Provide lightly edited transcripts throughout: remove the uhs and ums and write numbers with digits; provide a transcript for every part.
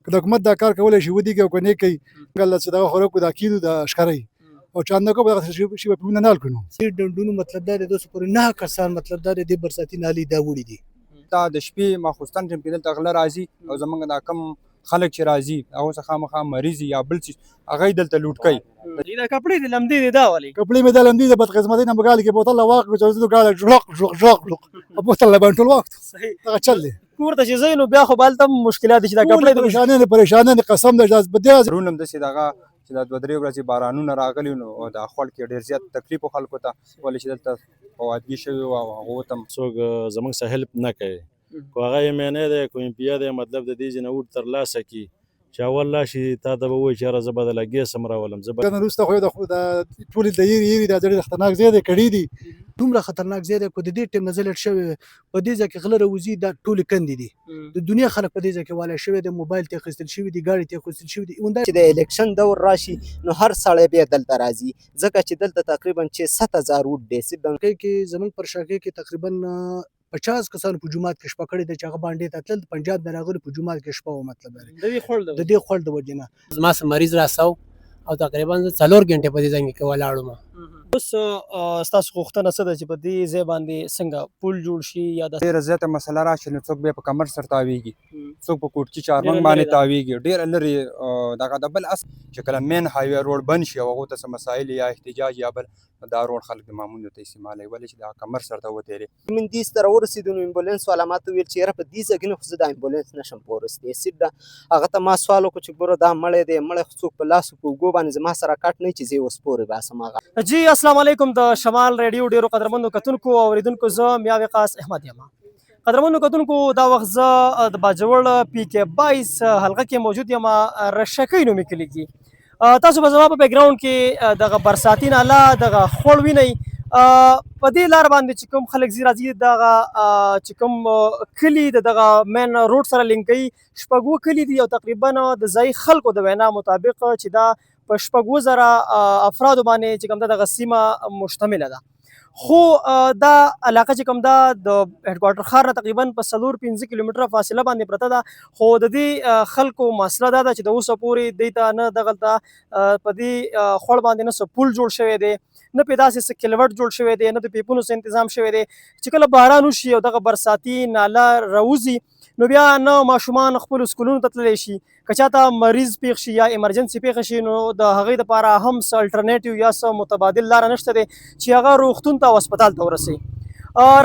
که د حکومت دا کار کولی شي ودیږي او که نه کوي څنګه چې دغه خوراک د عقیدو د ښکاروي او چانده کو دغه شی به په نه کړو. سي ډنډونو مطلب دا دی د پورې 9 کسان مطلب دا دی برساتي نالي دا وړي دي. دا د شپې ماخوستن ټیم کې دلته غله راځي او زمونږ دا کم خلک چې راځي هغه څخه خامخا مریض یا بل څه هغه دلته لوټ کوي. دا کپڑے دې لمدې دي دا والی کپڑے مې د لمدې د بدقسمتۍ نه بګال کې بوتل واقع چې د ګاله ژوق بوتل باندې ټول وخت دا چل دی کور ته چې زینو بیا خو بالته مشکلات دي چې دا کپڑے د پریشانه قسم د اجازه بده رونم د سي دغه چې دا 2-3 ورځې بارانونه راغلي نو دا خپل کې ډیر زیات تکلیف خلکو ته ولې چې دلته فوادګي شوی او هغه تم څوک زموږ سره هیلپ نه کوي کو هغه یې معنی دی کوم بیا دی مطلب د دې جن اوټ تر لاسه کی چې اول لا شي تا ته به وایي چې راځه بدل لګي سم راولم زه نن وروسته خو د ټول د یری د ډېر خطرناک زیاده کړي دي دومره خطرناک زیاده کو د دې ټیم نزلت شوی په دې ځکه غلره وزي دا ټول کندي دي د دنیا خلک په دې ځکه والا شوی د موبایل ته خستل شوی دي ګاډي ته خستل شوی دي چې د الیکشن دور راشي نو هر سړی به دلته راځي ځکه چې دلته تقریبا 7000 وډ دي سیدنګ کې زمون پر شاګه کې تقریبا 50 کسان په جمعات کې شپه کړې د چاغه باندې تتل پنجاب د راغلي په جمعات کې شپه و مطلب د دې خړل د وجنه زما سره مریض راسو او تقریبا 4 غنټه په دې ځای کې ولاړم. اوس تاسو غوښتنه څه ده چې په دې ځای باندې څنګه پول جوړ شي یا د ډیر زیاته مسله راشي نو څوک به په کمر سره تاویږي څوک په کوټ کې چارمنګ باندې تاویږي ډیر لري دغه د بل اس چې کله مین هایوي روډ بند شي او هغه ته مسایل یا احتجاج یا بل دا روډ خلک د معمول ته استعمالوي ولې چې دا کمر سره ته وتیری من دې ستر ورسېدو نو امبولانس والا ماته ویل چې را په دې ځای کې خو د امبولانس نشم پورسته سیده هغه ته ما سوال وکړ چې ګوره دا مړی دی مړی څوک په لاس په وګو باندې زما سره کټ نه چې زه اوس پورې باسم هغه. جی السلام علیکم د شمال ریډیو ډیرو قدرمنو کتونکو او اوریدونکو زه میا وقاص احمد یم. قدرمنو کتونکو دا وخت زه د باجوړ پی کې 22 حلقه کې موجود یم رشکې نومې کلی کې تاسو به زما په بیک گراوند کې دغه برساتین اعلی دغه خړ ویني په دې لار باندې چې کوم خلک زی راځي دغه چې کوم کلی دغه مین روډ سره لینکي شپږو کلی دي او تقریبا د ځای خلکو د وینا مطابق چې دا په شپږو زره افراد باندې چې کوم دغه سیمه مشتمله ده خو دا علاقه چې کوم دا د هډ کوارټر ښار نه تقریبا په 4-5 کیلومتره فاصله باندې پرته ده خو د دې خلکو مسله دا ده چې د اوسه پورې دوی ته نه دغلته په دې خوړ باندې نه څه پل جوړ شوی دی نه په داسې څه کلوټ جوړ شوی دی نه د پیپونو څه تنظیم شوی دی چې کله باران وشي او دغه برساتي ناله راوځي نو بیا نه ماشومان خپل سکولونو ته تللی شي که چاته مریض پیښ شي یا ایمرجنسي پیښه شي نو د هغې دپاره هم څه الټرنیټیو یا څه متبادل لاره نشته دی چې هغه روغتون ته او هسپتال ته ورسوي.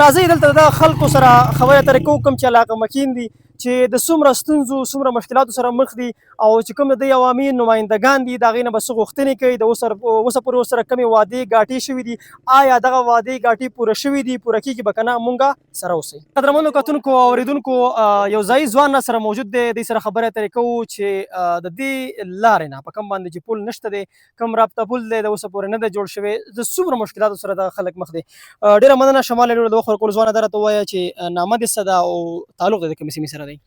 راځئ دلته د خلکو سره خبرې اترې کوو کوم چې علاقه مکین دي چې د څومره ستونزو څومره مشکلاتو سره مخ دي او چې کوم د دوی عوامي نمایندګان دي د هغې نه به څه غوښتنې کوي د اوسه پورې ورسره کومې وعدې ګاټې شوي دي آیا دغه وعدې ګاټې پوره شوي دي پوره کېږي به که نه مونږ سره اوسئ. قدرمنو کتونکو او اورېدونکو یو ځایي ځوان سره موجود دی دوی سره خبرې اترې کوو چې د دې لارې نه په کوم باندې چې پل نشته دی کوم رابطه پل دی د اوسه پورې نه دی جوړ شوی د څومره مشکلاتو سره دغه خلک مخ دي. ډېره مننه شمال ریډیو د وخت ورکولو ځوانه دا راته ووایه چې نامه دې څه ده او تعلق دې د کومې سیمې سره دی؟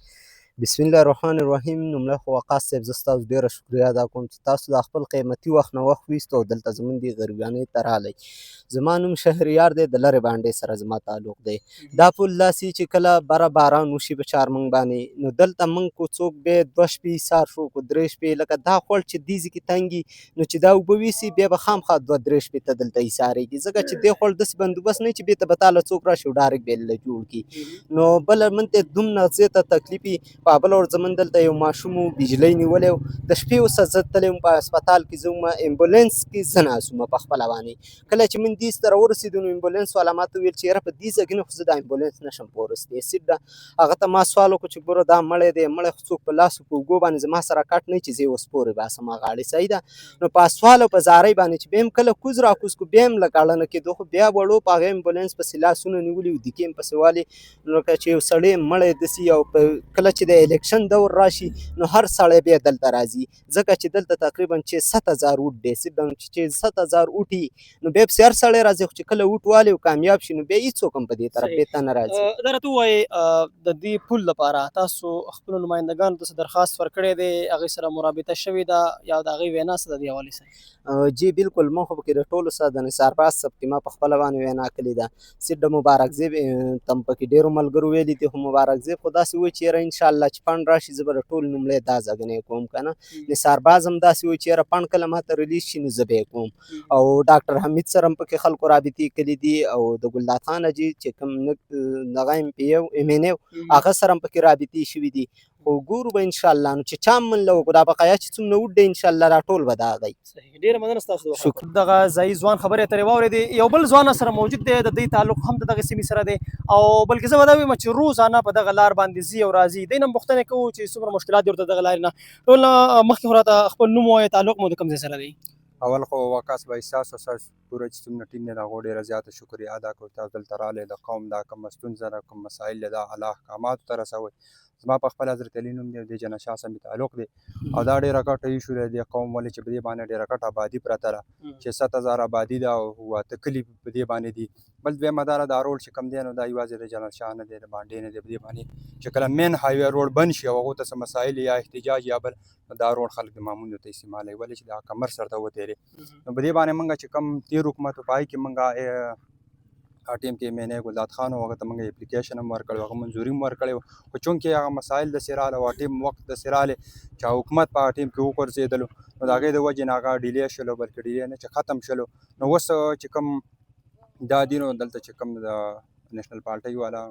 بسم الله الرحمن الرحیم. لومړی خو وقاص صاحب زه ستاسو ډېره شکریا ادا کوم چې تاسو د خپل قیمتي وخت نه وخت ویست او دلته زموږ دې غریبانۍ ته راغلی. زما نوم شهریار دی د لرې بانډې سره زما تعلق دی. دا پل داسې چې کله بره باران وشي په چارمنګ باندې نو دلته موږ کو څوک بیا 2 شپې ایسار شو کو 3 شپې لکه دا خوړ چې دې ځای کې تنګي نو چې دا اوبه ویسي بیا به خامخا 2-3 شپې ته دلته ایسارېږي ځکه چې دې خوړ داسې بندوبست نه چې بېرته به تاله څوک راشي او ډارک بیا له جوړ کړي نو بله من ته دومره زیاته تکلیف وي په بله ور زمون دلته یو ماشوم و بجلی نیولی و د شپې اوسه زه تللی وم په هسپتال کې زه وم امبولانس کې زه ناست وم په خپله باندې کله چې من دې سره ورسېدو نو امبولانس والا ما ته ویل چې یاره په دې ځای کې نه خو زه د امبولانس نشم پورستی سیټ ده هغه ته ما سوال وکړو چې ګوره دا مړی دی مړی خو څوک په لاسو په اوږو باندې زما سره کټ نه چې زه یې اوس پورې باسم هغه اړې صحیح ده نو په سوال او په زارۍ باندې چې بیا هم کله کوز راکوز کړو بیا هم لږ اړه نه کېدو خو بیا وړو په هغې امبولانس پسې لاسونه نیولي وو دیکې هم پسې والې نو که چې یو سړی مړی داسې او کله چې د الیکشن دور راشي نو هر سړی بیا دلته راځي ځکه چې دلته تقریبا چې 7000 وټ دی چې 7000 وټي نو بیا پسې هر سړی راځي خو چې کله وټ والي او کامیاب شي نو بیا هېڅوک هم په دې طرف بېرته نه راځي. دا راته ووایئ د دې پل لپاره تاسو خپلو نمایندګانو ته څه درخواست ورکړی دی هغې سره مرابطه شوې ده یا د هغې وینا څه ده دې حوالې سره؟ جی بالکل ما خو پکې د ټولو سره د نثار باز صاحب کې ما په خپله باندې وینا کړې ده سیټ د مبارک زیب ته هم پکې ډېرو ملګرو ویلي دي خو مبارک زیب خو داسې وایي چې یاره انشاءالله الله چې پڼ راشي زه به د ټول لومړی دا ځګنی کوم که نه نثار باز هم داسې وایي چې یاره پڼ کله ماته ریلیز شي نو زه به یې کوم او ډاکټر حمید سره هم پکې خلکو رابطې کړي دي او د ګلداد خان حاجي چې کوم دغه MNA هغه سره هم پکې رابطې شوي دي خو ګورو به انشاءالله نو چې چا هم من له وکړو دا بقایا چې څومره وډ دی انشاءالله را ټول به د هغه صحیح ډیره مننه ستاسو د وخت دغه ځایي ځوان خبرې اترې واورېدې یو بل ځوان سره موجود دی د دې تعلق هم د دغه سیمې سره دی او بلکې زه به دا وایم چې روزانه په دغه لار باندې ځي او راځي دی نه پوښتنې کوو چې څومره مشکلات دي ورته دغه لارې نه ټول نه مخکې خو راته خپل نوم ووایه تعلق مو د کوم ځای سره دی اول خو وقاص به احساس او ساس پوره چې څومره ټیم نه د هغو ډېره زیاته شکریه ادا کوو تاسو دلته راغلی د قوم دا کومه ستونزه ده کوم مسایل دي دا اعلی احکاماتو ته رسوئ زما په خپل حضرت علي نوم دی د جنشا سره مې تعلق دی او دا ډېره ګټه ایشو دی د قوم ولې چې په دې باندې ډېره ګټه آبادي پرته ده چې 7000 آبادي ده او اته کلي په دې باندې دي بل دویمه دا دا روډ چې کوم دی نو دا یوازې د جنشا نه دی د باندې نه دی په دې باندې چې کله مین هایوې روډ بند شي او هغو ته څه مسایل یا احتجاج یا بل دا روډ خلک د معمولو ته استعمالوي ولې چې دا کمر سر ته وتېرې نو په دې باندې موږ چې کوم تېر حکومت په هغې کې موږ ټیم کې MNA ګلداد خان و هغه ته موږ اپلیکیشن هم ورکړی هغه منظوري هم ورکړی و خو چونکې هغه مسایل داسې راغله او ټیم وخت داسې راغلی چې حکومت په هغه ټیم کې وغورځېدلو نو د هغې د وجې نه هغه ډیلې شلو بلکې ډیلې نه چې ختم شلو نو اوس چې کوم دا دي نو دلته چې کوم د نیشنل پارټۍ والا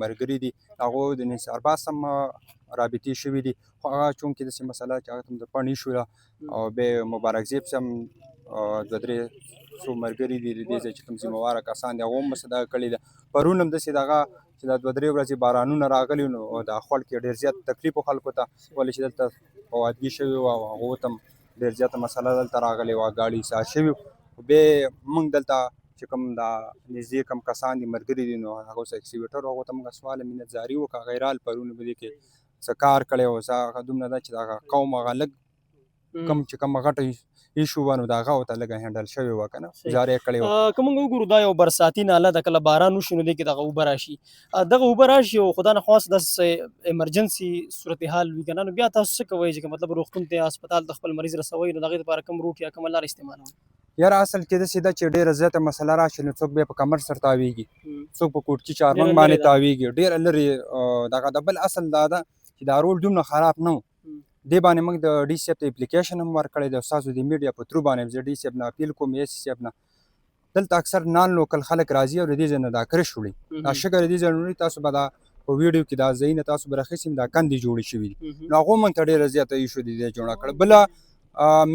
ملګري دي هغو د نثار باز هم رابطې شوي دي خو هغه چونکې داسې مسله چې هغه ته د پڼ ایشو او بیا مبارک زیب هم دوه درې څو ملګري دي د دې ځای چې کوم ذمهواره کسان دي هغو هم دغه کړې ده پرون هم داسې دغه چې دا 2-3 ورځې بارانونه راغلي نو د خوړ کې ډېر زیات تکلیف و خلکو ته ولې چې دلته فوادګي شوي وو او هغو ته هم ډېر زیاته مسله دلته راغلې وه ګاډي ایسار شوي خو بیا موږ دلته چې کوم دا نږدې کوم کسان دي ملګري دي نو هغه اوس اکسیویټر هغو ته موږ سوال منتظاري وکړه هغه یې رال پرون په دې کې څه کار کړی و څه هغه دومره ده چې دغه قوم هغه لږ کم چې کومه غټه ایشو وه نو د هغه ورته لږه هینډل شوې وه که نه ګزاره یې کړې وه که موږ وګورو دا یو برساتي ناله ده کله باران وشي نو دې کې دغه اوبه راشي دغه اوبه راشي او خدا نخواست داسې ایمرجنسي صورتحال وي که نه نو بیا تاسو څه کوئ چې مطلب روغتون ته هسپتال ته خپل مریض رسوئ نو د هغې دپاره کوم روټ یا کومه لاره استعمالوئ یاره اصل کې داسې ده چې ډېره زیاته مسله راشي نو څوک بیا په کمر سر تاویږي څوک په کوټچي چارمنګ باندې تاویږي ډېره لرې دغه د بل اصل دا ده چې دا روډ دومره خراب نه و دې باندې موږ د ډي سی اف ته اپلیکیشن هم ورکړی دی ستاسو د میډیا په ترو باندې زه ډي سی اف نه اپیل کوم ایس سی اف نه دلته اکثر نان لوکل خلک راځي او د دې ځای نه دا کرش وړي دا شګه د دې ځای نه وړي تاسو به دا په ویډیو کې دا ځایونه تاسو به راخیستي دا کندې جوړې شوي دي نو هغو موږ ته ډېره زیاته ایشو دي دې جوړه کړه بله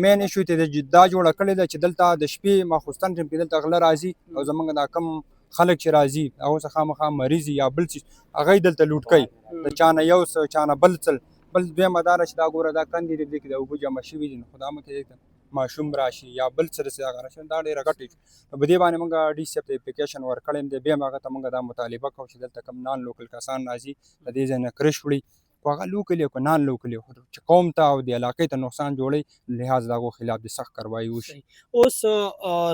مین ایشو ته دا جوړه کړې ده چې دلته د شپې ماخوستن ټیم کې دلته غله راځي او زموږ دا کم خلک چې راځي هغو څخه خامخا مریض یا بل څیز هغه یې دلته لوټ کوي د چا نه یو څه چا نه بل څه بل دویمه دا ده چې دا ګوره دا کندې دي دې کې د اوبه جمع شوي دي نو خو دا مکې ماشوم راشي یا بل څه داسې هغه راشي دا ډېره ګټه نو په دې باندې موږ ډي سی اف ته اپلیکیشن ورکړی دی بیا هم هغه ته موږ دا مطالبه کوو چې دلته کوم نان لوکل کسان راځي د دې ځای نه کرش وړي خو هغه لوکل او که نان لوکل چې قوم ته او د علاقې ته نقصان جوړوي لحاظ د هغو خلاف د سخت کاروایي وشي اوس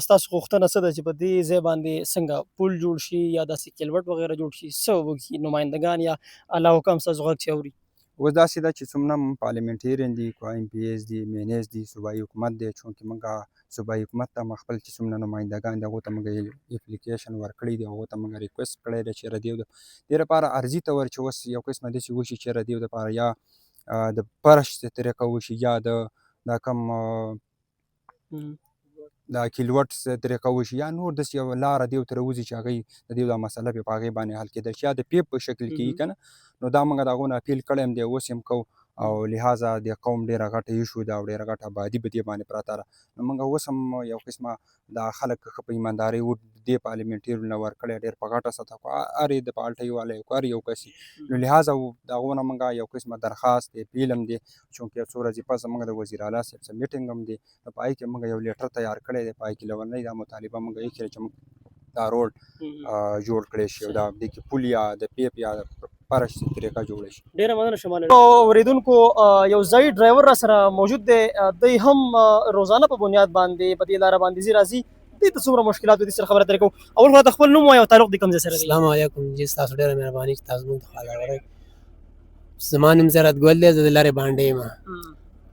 ستاسو غوښتنه څه ده چې په دې ځای باندې څنګه پل جوړ شي یا داسې کلوټ وغیره جوړ شي څه وکړي نمایندګان یا اعلی حکام ستاسو غږ چې اوري اوس داسې ده چې څومره هم پارلیمنټیرین دي کو MPs دي MNAs دي صوبایي حکومت دی چونکې موږ صوبایي حکومت ته خپل چې څومره نمایندګان دي هغو ته موږ اپلیکیشن ورکړی دی هغو ته موږ ریکویسټ کړی دی چې ردیو د دې لپاره عرضي طور چې اوس یو قسمه داسې وشي چې ردیو دپاره یا د پرش طریقه وشي یا دا کم دا کیلوټ طریقه وشي یا نور داسې یو لاره دې ورته راوځي چې هغوی د دې دا مسله په هغې باندې حل کېدای شي یا د پیپ په شکل کې وي که نه نو دا موږ د هغو نه اپیل کړی هم دی اوس یې هم کوو او لحاظه د قوم ډېره غټه ایشو ده او ډېره غټه آبادي په دې باندې پراته ده نو موږ اوس هم یو قسمه دا خلک ښه په ایماندارۍ دې پارلیمنټیرو نه ورکړی ډېر په غټه سطحه خو هر یې د پالټۍ والا هر یو کس نو لحاظه د هغو نه موږ یو قسمه درخواست دی اپیل هم دی چونکې څو ورځې پس زموږ د وزیر اعلی صاحب سره میټینګ هم دی په هغې کې موږ یو لیټر تیار کړی دی په هغې کې لومړنۍ دا مطالبه موږ یې کړې چې موږ دا روډ جوړ کړی شي او دا دې کې پل یا د پیپ یا پرش طریقه جوړه شي ډیره مننه شمال اوریدونکو یو ځای ډرایور را سره موجود دی دوی هم روزانه په بنیاد باندې په دې لاره باندې ځي راځي دې ته څومره مشکلات دي سره خبره ترې کوو اول خو راته خپل نوم وایه او تعلق دې کوم ځای سره دی السلام علیکم جی تاسو ډېره مهرباني چې تاسو موږ ته خواله وړئ زما نوم زیارت ګل دی زه د لارې باندې یم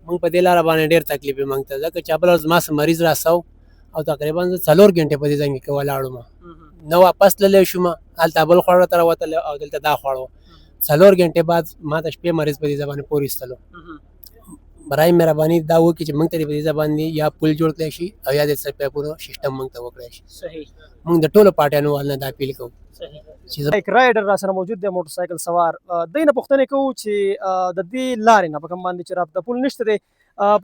موږ په دې لاره باندې ډېر تکلیف یې موږ ته ځکه چې بله ورځ زما سره مریض راسو او تقریبا زه 4 غنټې په دې ځای کې ولاړ وم نه واپس تللی شوم هلته بل خواړه ته راوتلی او دلته دا خواړه 4 غنټې بعد ما ته شپې مریض په دې ځای باندې پور ایستلو. برای مهرباني دا وکړي چې موږ ته په دې ځای باندې یا پل جوړ کړی شي او یا د سرپیپونو سیستم موږ ته وکړی شي. صحیح موږ د ټولو پارټیانو والنه دا اپیل کوو صحیح. چې زه بایک رایډر را سره موجود دی، موټر سایکل سوار. دوی نه پوښتنې کوو چې د دې لارې نه په کوم باندې چې رابطه پل نشته دی،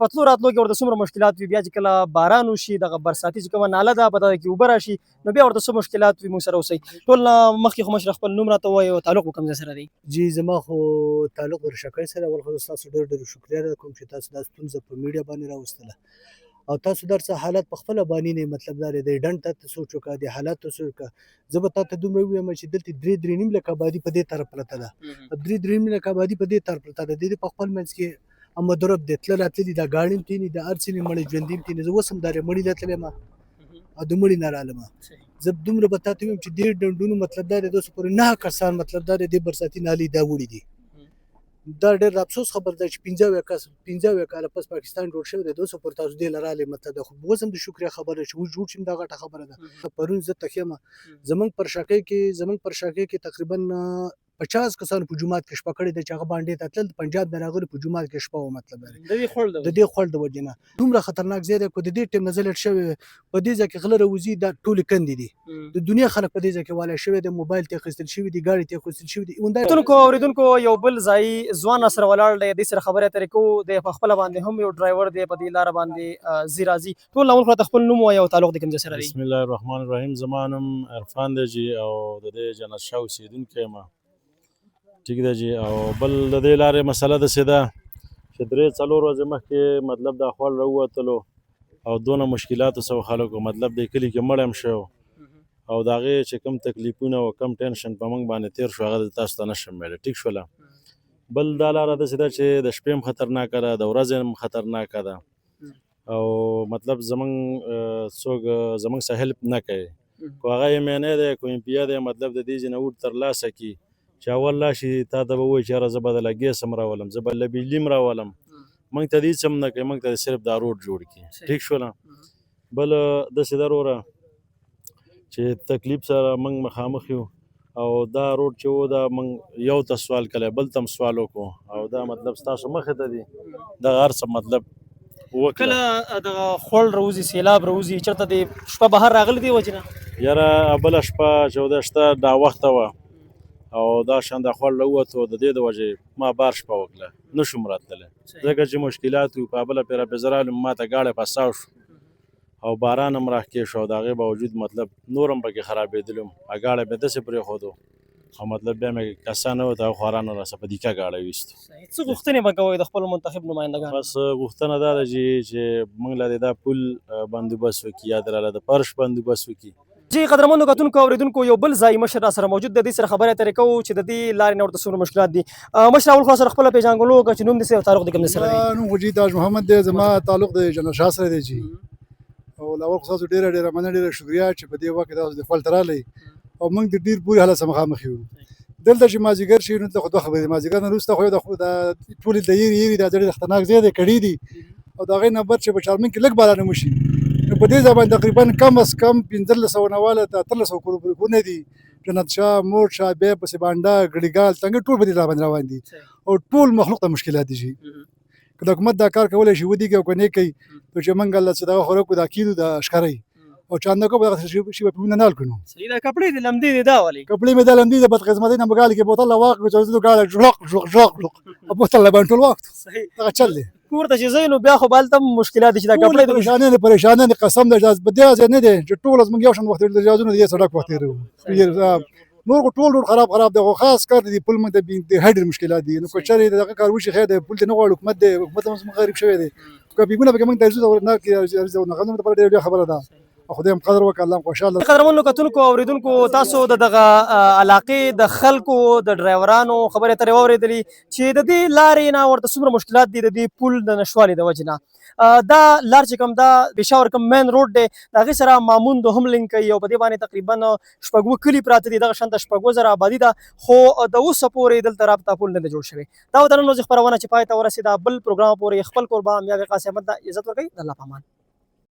په تلو راتلو کې ورته څومره مشکلات وي، بیا چې کله باران وشي دغه برساتي چې کومه ناله ده په دغه کې اوبه راشي نو بیا ورته څه مشکلات وي. موږ سره اوسئ. ټول نه مخکې خو مشر خپل نوم راته ووایي او تعلق مو کوم ځای سره دی؟ جی زما خو تعلق د رشکای سره. اول خو تاسو ډېر ډېر شکریا ادا کوم چې تاسو دا ستونزه په میډیا باندې راوستله او تاسو درڅه حالت په خپله باندې نه مطلب دا دی ډنډ ته سوچ وکړه، د حالات ته سوچ وکړه. زه به تاته دومره ووایم چې دلته 3.5 لک آبادي په دې طرف پرته ده، 3.5 لک آبادي په دې طرف پرته ده. د دې په خپل منځ کې اما درب دی تلل راتللي دا ګاڼي هم تېني د هر څه مړی ژوندي هم تېني. زه اوس هم دا مړي ته تللی یم او د مړي نه رالم. زه دومره به تاته ووایم چې دې ډنډونو مطلب دا دی د اوسه پورې 9 کسان مطلب دا دی دې برساتي نالۍ دا وړي دي. دا ډېر د افسوس خبر ده چې 15 کاله پس پاکستان جوړ شوی دی، د اوسه پورې تاسو دې له رالې مطلب ده. خو اوس هم د شکریا خبره چې موږ جوړ شو دا غټه خبره ده. پرون زه تکیه یم زموږ پر شاکۍ کې تقریبا 50 کسانو په جومات کې شپه کړې ده چې هغه باندې ته تلل. د پنجاب نه راغلي په جومات کې شپه وه مطلب د دې خوړ د دې خوړ د وجې نه دومره خطرناک ځای دی. که د دې ټیم نه زه لټ شوی په دې ځای کې غله راوځي دا ټولې کندې دي. د دنیا خلک په دې ځای کې والی شوی دی، موبایل ته اخیستل شوي دي، ګاډي ته اخیستل شوي دي. اوریدونکو یو بل ځایي ځوان سره ولاړ دی، دې سره خبرې اترې کوو. د په خپله باندې هم یو ډرایور دی، په دې لاره باندې ځي راځي. ټول اول خو خپل نوم وایي او تعلق د کوم ځای سره دی؟ بسم الله الرحمن الرحیم. زما نوم عرفان دی جی او د دې جنت شاه اوسېدونکی یم. ټیک ده جی. او بل د دې لارې مسله داسې ده چې 3-4 ورځې مخکې مطلب دا خوړ راووتلو او دونه مشکلاتو سره خلکو مطلب د کلي کې مړ هم شو او د هغې چې کوم تکلیفونه او کم ټینشن په موږ باندې تېر شو هغه تاسو ته نشم ویلی. ټیک شوله. بل دا لاره داسې ده چې د شپې هم خطرناکه ده، د ورځې هم خطرناکه ده او مطلب څوک زموږ سره هیلپ نه کوي. کو هغه ایمینی دی کو امپیا دی مطلب د دې ځای نه وډ ترلاسه کړي چې اول راشي تا ته به ووایي چې یاره زه به دله ګیس هم راولم، زه به له بجلي هم راولم. موږ ته د هېڅ هم نه کوي، موږ ته صرف دا روډ جوړ کړي. ټیک شوله. بل داسې ده وروره چې تکلیف سره موږ مخامخ یو او دا روډ چې و دا موږ یو ته سوال کلی بل ته هم سوال وکړو او دا مطلب ستاسو مخې ته دي دغه هر څه مطلب وکړه. کله دغه خوړ راوځي، سیلاب راوځي، چېرته د شپه بهر راغلی دی وجې نه؟ یاره بله شپه 14 شته ناوخته وه او دا شان دا خوړ راووتو د دې د وجې ما بار شپه وکړه نشوم راتللی ځکه چې مشکلات وي. په بله پېره پې زه رالم ما ته ګاډی پساو شو او باران هم راښکې شو او د هغې باوجود مطلب نور هم پکې خرابېدلم. ګاډی مې داسې پرېښودو او مطلب بیا مې کسه نه وته هغه خوارانو راسه په دیکه ګاډی ویستو. څه غوښتنې به کوئ د خپلو منتخب نمایندګانو؟ بس غوښتنه دا ده چې موږ له دا پل بندوبست وکړي یا دله د فرش بندوبست وکړي. جی قدرمنو کتونکو اوریدونکو یو بل ځایي مشر را سره موجود دی، دې سره خبرې اترې کوو چې د دې لارې نه ورته څومره مشکلات دي. مشر اول خو سره خپله پېژانګلو وکړه چې نوم دې څه او تعلق دې کوم ځای سره دی؟ نوم خو جي تاج محمد دی، زما تعلق د جنت شاه سره دی جي. او اول خو تاسو ډېره مننه ډېره شکریا چې په دې وخت کې تاسو د خپل ته راغلی او موږ د ډېر بورې حالت سره مخامخ یو. دلته چې مازدیګر شي نو دلته خو دوه خبرې مازدیګر نه وروسته خو د ټولې د یېرې دا ډېر خطرناک ځای دی، کړي دي او د هغې نه بد چې په چارمن کې لږ باران هم وشي نو په دې ځای باندې تقریبا کم از کم 1500 نه واله 1300 کورونه دي. جنت شاه، موټ شاه، بیا پسې بانډا، ګړیګال، تنګ ټول په دې ځای باندې روان دي او ټول مخلوق ته مشکلات دي. که د حکومت دا کار کولی شي ودیږي او که نه کوي نو چې موږ الله څه دغه خو وکړو د عقیدو د ښکارۍ او چانده کو دغه شی په مونږ نه کړو. صحیح ده. کپړې دې لمدې دي دا ولې؟ کپړې مې د لمدې د بدقسمتۍ نه بګال کې بوتل واخلو چې زه ګاله ژړق او بوتل باندې ټول وخت صحیح دا چل دی. کور ته چې ځئ نو بیا خو به هلته مشکلات دي چې دا کپړې پریشانۍ نه قسم ده په دې ځای نه دی چې ټول زموږ یو شان وخت د جهازونو د یې سړک وخت تېروو. نور خو ټول خراب دی. خو خاص کار دی پل موږ ته ډېر مشکلات دي. نو که چېرې دغه کار وشي خیر دی. پل ته نه غواړو حکومت دی، حکومت هم غریب شوی دی. که بیګونه پکې موږ ته عرضونه ورنکړي نو لپاره ډېره خبره ده. خدای هم قدر وکړي، الله هم خوشحاله. قدرمنو کتونکو اوریدونکو تاسو د دغه علاقې د خلکو د ډرایورانو خبرې اترې واورېدلې چې د دې لارې نه ورته څومره مشکلات دي د دې پل د نشوالي د وجې نه. دا لار چې کوم دا پېښور کوم مین روډ دی د هغې سره ماموندو هم لینک کوي او په دې باندې تقریبا 6 کلي پراته دي. دغه شانته 6,000 آبادي ده خو د اوسه پورې دلته رابطه پل نه دی جوړ شوی. دا وطنونو خپرونه چې پای ته ورسېده بل پروګرام پورې خپل قربان میا قاسم احمد ته عزت ورکوي. د الله په امان.